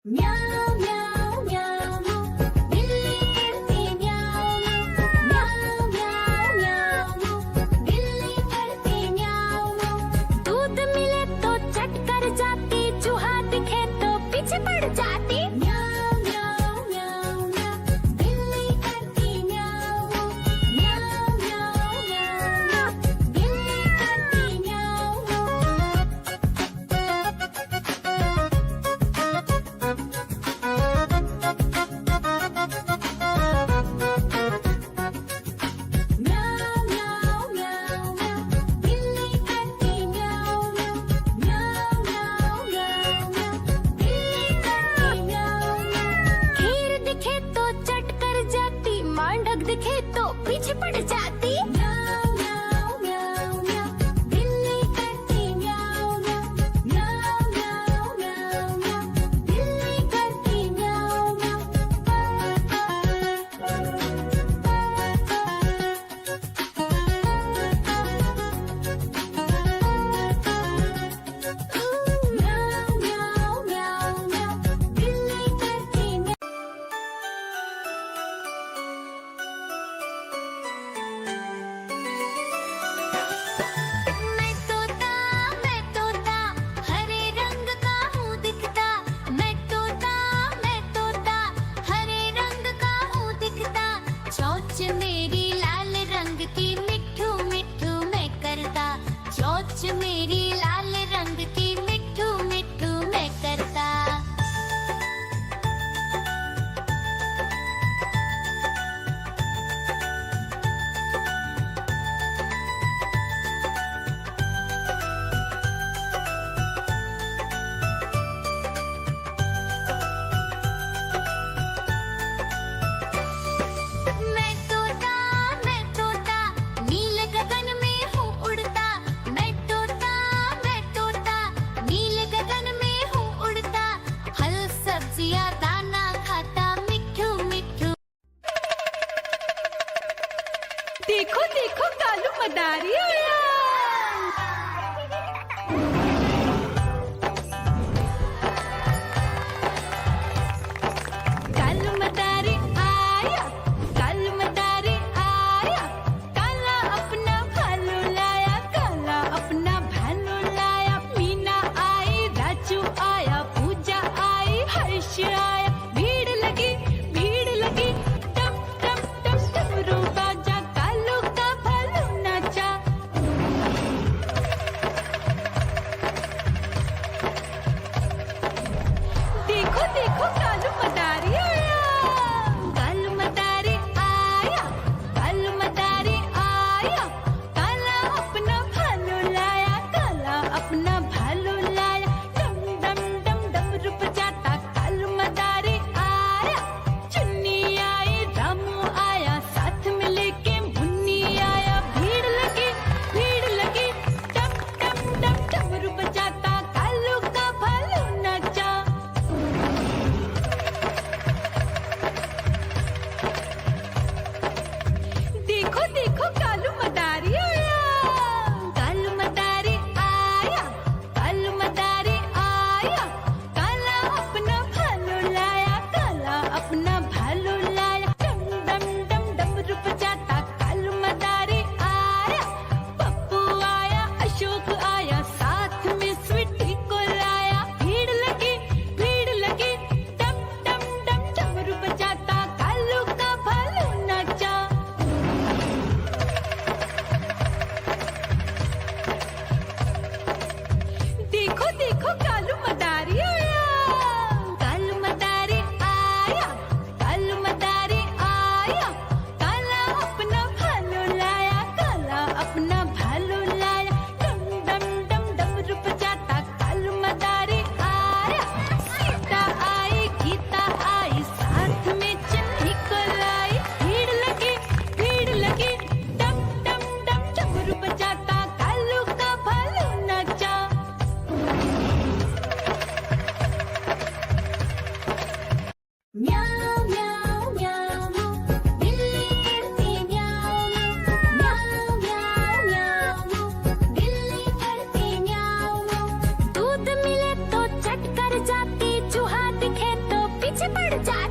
म्याऊं म्याऊं म्याऊं बिल्ली करती म्याऊं म्याऊं म्याऊं म्याऊं बिल्ली करती म्याऊं। दूध मिले तो चट कर जाती, चूहा दिखे तो पीछे पड़ जाती। म्याऊं म्याऊं म्याऊं म्याऊं बिल्ली करती म्याऊं म्याऊं म्याऊं म्याऊं बिल्ली करती म्याऊं। म्याऊं म्याऊं म्याऊं म्याऊं बिल्ली करती म्याऊं म्याऊं म्याऊं म्याऊं म्याऊं बिल्ली करती म्याऊं। खीर दिखे तो चट कर जाती, मांडक दिखे तो पीछे पड़ जाती। म्याऊं म्याऊं म्याऊं म्याऊं बिल्ली करती म्याऊं म्याऊं म्याऊं म्याऊं म्याऊं म्याऊं बिल्ली करती म्याऊं म्याऊं म्याऊं म्याऊं म्याऊं बिल्ली करती म्याऊं। मैं तोता हरे रंग का हूँ दिखता। मैं तोता हरे रंग का हूँ दिखता। चोंच मेरी लाल रंग की मिट्ठू मिट्ठू मैं करता। चोंच मेरी लाल रंग की मिट्ठू मिट्ठू मैं करता। मैं तोता नील गगन में हूँ उड़ता। मैं तोता नील गगन में हूँ उड़ता। फल सब्जियाँ दाना खाता, मिट्ठू मिट्ठू। देखो देखो कालू मदारी आया। कालू मदारी आया, कालू मदारी आया। काला अपना भालू लाया, काला अपना भालू लाया। मीना आई, राजू आया, पूजा आई, हर्ष आया। भीड़ लगी टप टप टप डमरू बाजा। कालू का भालू नाचा। देखो देखो कालू मदारी आया। कालू मदारी आया, कालू मदारी आया। काला अपना भालू लाया, काला अपना भालू लाया। डम डम डम डमरू बजाता कालू मदारी आया। चुन्नी आई, रामू आया, साथ में लेके मुन्नी आया। भीड़ लगी टप टप टप डमरू बजाता कालू का भालू नाचा। पीछे पड़ जाए